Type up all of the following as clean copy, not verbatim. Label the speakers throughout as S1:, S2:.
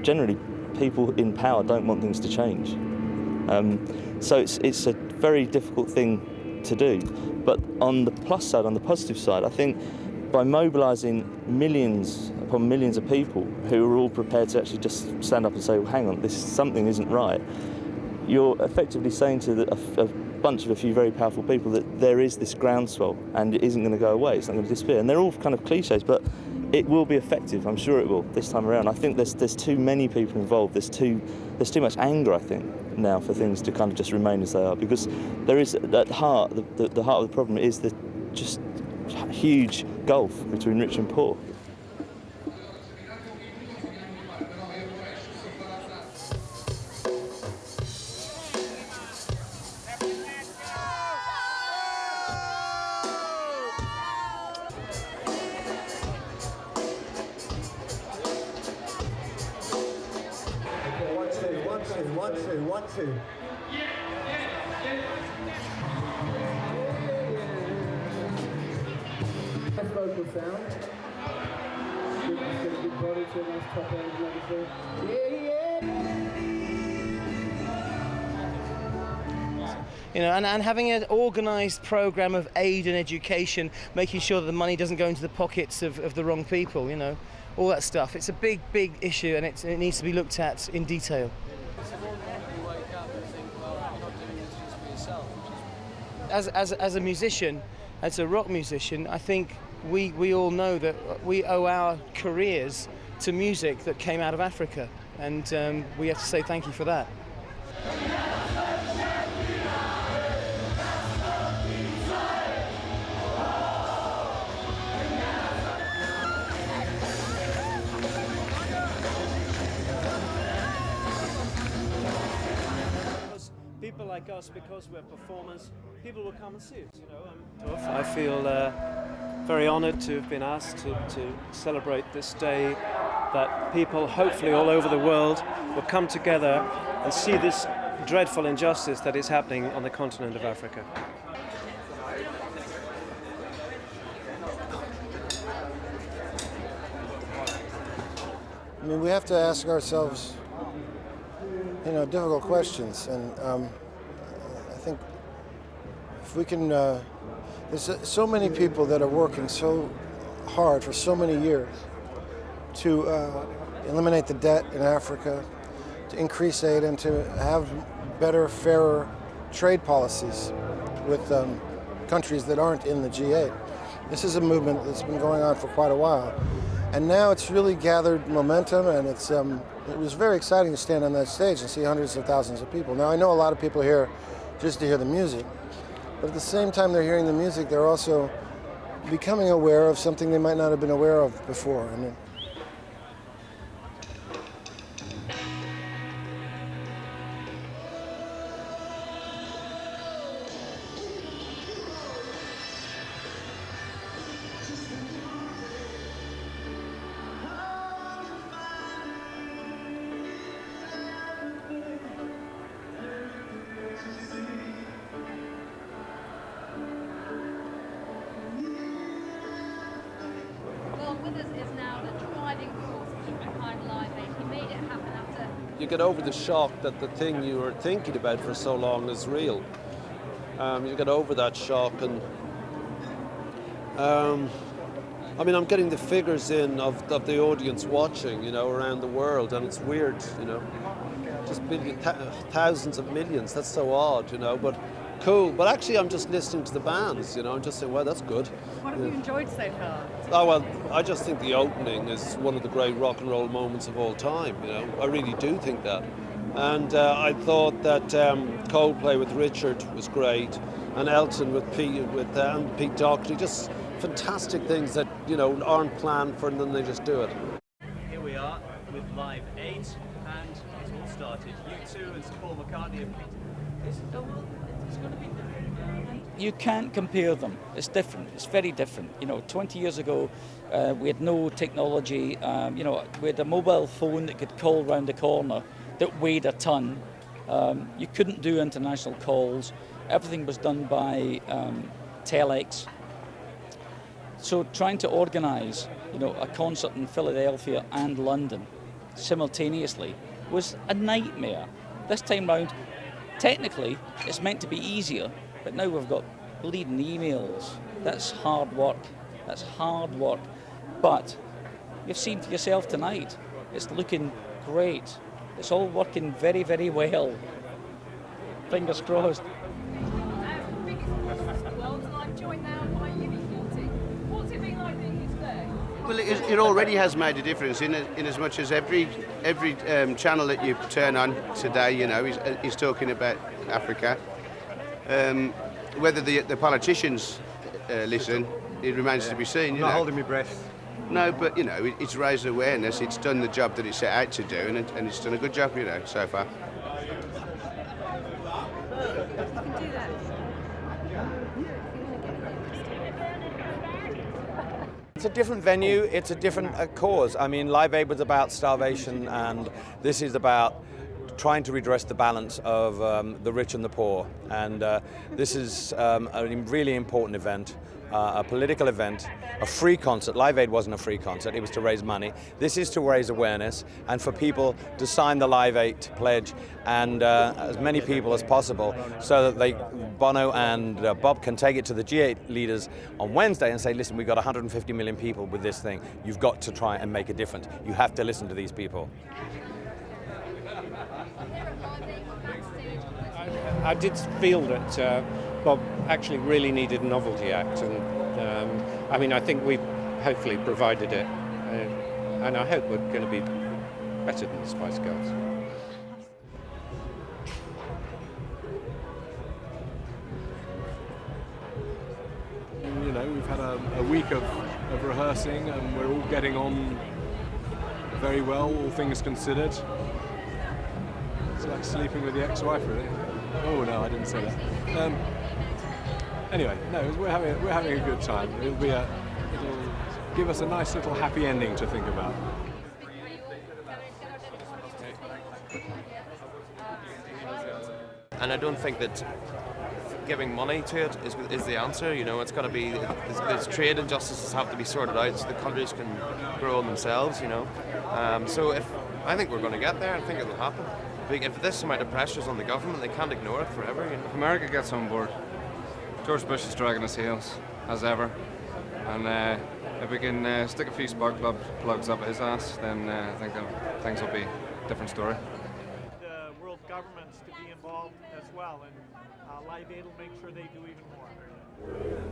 S1: Generally, people in power don't want things to change. So it's a very difficult thing to do. But on the plus side, on the positive side, I think by mobilising millions upon millions of people who are all prepared to actually just stand up and say, well, hang on, something isn't right, you're effectively saying to a bunch of a few very powerful people that there is this groundswell and it isn't going to go away, it's not going to disappear. And they're all kind of cliches, but it will be effective, I'm sure it will, this time around. I think there's too many people involved, there's too much anger, I think, now for things to kind of just remain as they are, because there is, at heart, the heart of the problem is the just huge gulf between rich and poor.
S2: One, two. Nice vocal sound. Good body to a nice top end and everything.
S3: You know, and having an organised programme of aid and education, making sure that the money doesn't go into the pockets of the wrong people, you know, all that stuff. It's a big, big issue, and it needs to be looked at in detail. As a musician, as a rock musician, I think we all know that we owe our careers to music that came out of Africa, and we have to say thank you for that.
S4: People like us, because we're performers, people will come and see us, you know. I feel very honoured to have been asked to celebrate this day, that people hopefully all over the world will come together and see this dreadful injustice that is happening on the continent of Africa.
S5: I mean, we have to ask ourselves, you know, difficult questions, and I think if we can, there's so many people that are working so hard for so many years to eliminate the debt in Africa, to increase aid, and to have better, fairer trade policies with countries that aren't in the G8. This is a movement that's been going on for quite a while, and now it's really gathered momentum, and it was very exciting to stand on that stage and see hundreds of thousands of people. Now, I know a lot of people here just to hear the music, but at the same time they're hearing the music, they're also becoming aware of something they might not have been aware of before. And
S6: with us is now the driving force behind Live8. He made it happen after...
S7: You get over the shock that the thing you were thinking about for so long is real. You get over that shock, and I mean, I'm getting the figures in of the audience watching, you know, around the world, and it's weird, you know, just thousands of millions. That's so odd, you know, but cool. But actually, I'm just listening to the bands, you know, I'm just saying, well, that's good.
S6: What have you enjoyed so far?
S7: Oh, well, I just think the opening is one of the great rock and roll moments of all time, you know. I really do think that. And I thought that Coldplay with Richard was great, and Elton with Pete Dockery, just fantastic things that, you know, aren't planned for, and then they just do it.
S4: Here we are with Live8, and it's all started. U2 and Paul McCartney and Pete. It's going to be different.
S8: You can't compare them. It's different. It's very different. You know, 20 years ago, we had no technology. You know, we had a mobile phone that could call round the corner that weighed a ton. You couldn't do international calls. Everything was done by telex. So trying to organise, you know, a concert in Philadelphia and London simultaneously was a nightmare. This time round, technically, it's meant to be easier, but now we've got bleeding emails. That's hard work. That's hard work. But you've seen for yourself tonight, it's looking great. It's all working very, very well. Fingers crossed.
S9: Well, it already has made a difference in as much as every channel that you turn on today, you know, is talking about Africa. Whether the politicians listen, it remains to be seen.
S10: I'm not holding my breath.
S9: No, but you know, it's raised awareness. It's done the job that it set out to do, and it's done a good job, you know, so far.
S10: It's a different venue, it's a different cause. I mean, Live 8 was about starvation, and this is about trying to redress the balance of the rich and the poor. And this is a really important event, a political event, a free concert. Live 8 wasn't a free concert, it was to raise money. This is to raise awareness and for people to sign the Live 8 pledge, and as many people as possible, so that Bono and Bob can take it to the G8 leaders on Wednesday and say, listen, we've got 150 million people with this thing. You've got to try and make a difference. You have to listen to these people.
S4: I did feel that Bob actually really needed a novelty act, and I mean, I think we've hopefully provided it, and I hope we're going to be better than the Spice Girls.
S11: You know, we've had a week of rehearsing, and we're all getting on very well, all things considered. It's like sleeping with the ex-wife, really. Oh no, I didn't say that. Anyway, no, we're having a good time. It'll give us a nice little happy ending to think about.
S12: And I don't think that giving money to it is the answer. You know, it's got to be, there's trade injustices have to be sorted out so the countries can grow on themselves. You know, so I think we're going to get there. I think it will happen. If this amount of pressure is on the government, they can't ignore it forever. You know?
S13: If America gets on board, George Bush is dragging his heels, as ever. And if we can stick a few spark plugs up his ass, then I think things will be a different story.
S14: The world governments to be involved as well, and Live 8 will make sure they do even more.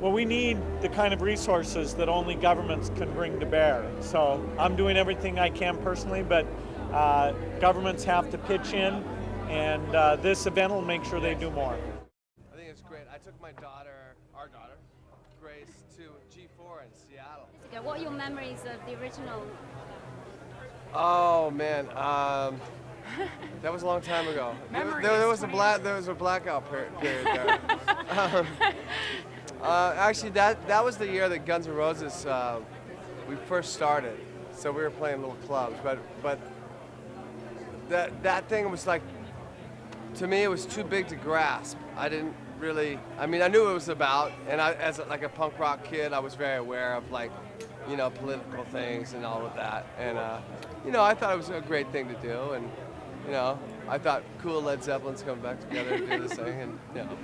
S14: Well, we need the kind of resources that only governments can bring to bear. So I'm doing everything I can personally, but governments have to pitch in, and this event will make sure they do more.
S15: I think it's great. I took my daughter, our daughter, Grace, to G4 in Seattle.
S6: What are your memories of the original?
S15: Oh man, that was a long time ago. There was a blackout period there. Actually, that was the year that Guns N' Roses we first started. So we were playing little clubs, but that thing was like, to me, it was too big to grasp. I didn't really, I mean, I knew what it was about, and as like a punk rock kid, I was very aware of, like, you know, political things and all of that. And, you know, I thought it was a great thing to do, and, you know, I thought cool Led Zeppelin's coming back together to do this thing, and, you know.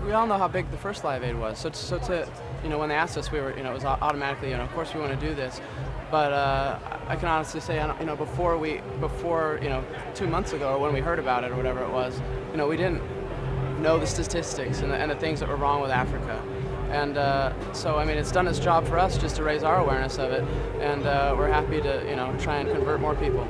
S16: We all know how big the first Live 8 was, so to, you know, when they asked us, we were, you know, it was automatically, you know, of course we want to do this. But I can honestly say, you know, before, you know, 2 months ago, or when we heard about it, or whatever it was, you know, we didn't know the statistics and the things that were wrong with Africa. And so, I mean, it's done its job for us just to raise our awareness of it, and we're happy to, you know, try and convert more people.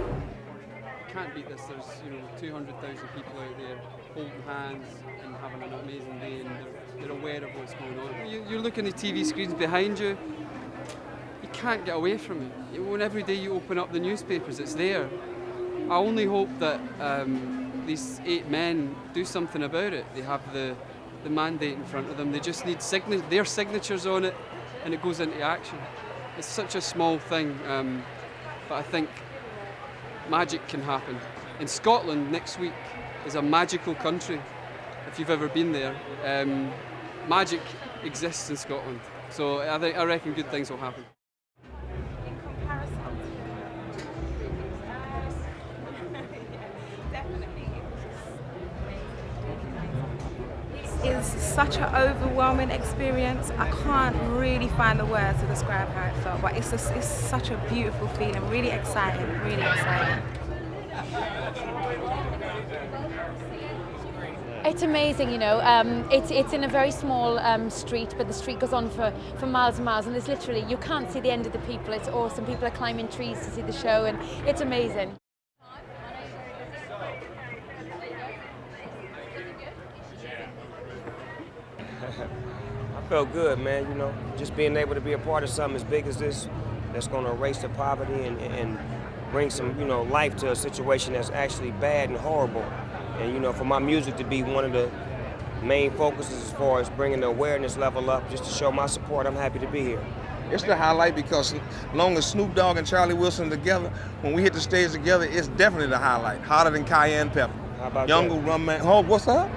S17: You can't beat this. There's, you know, 200,000 people out there holding hands and having an amazing day, and they're aware of what's going on. You're looking at TV screens behind you. You can't get away from it. When every day you open up the newspapers, it's there. I only hope that these 8 men do something about it. They have the mandate in front of them. They just need their signatures on it, and it goes into action. It's such a small thing, but I think magic can happen. In Scotland next week is a magical country. If you've ever been there, magic exists in Scotland. So I reckon good things will happen.
S18: It's such an overwhelming experience. I can't really find the words to describe how it felt, but it's such a beautiful feeling, really exciting, really exciting.
S19: It's amazing, you know. It's in a very small street, but the street goes on for miles and miles, and there's literally, you can't see the end of the people. It's awesome. People are climbing trees to see the show, and it's amazing.
S20: I felt good, man, you know, just being able to be a part of something as big as this that's going to erase the poverty and bring some, you know, life to a situation that's actually bad and horrible. And, you know, for my music to be one of the main focuses as far as bringing the awareness level up, just to show my support, I'm happy to be here.
S21: It's the highlight because long as Snoop Dogg and Charlie Wilson together, when we hit the stage together, it's definitely the highlight. Hotter than cayenne pepper.
S20: How about
S21: Younger
S20: that?
S21: rum man. Oh, what's up?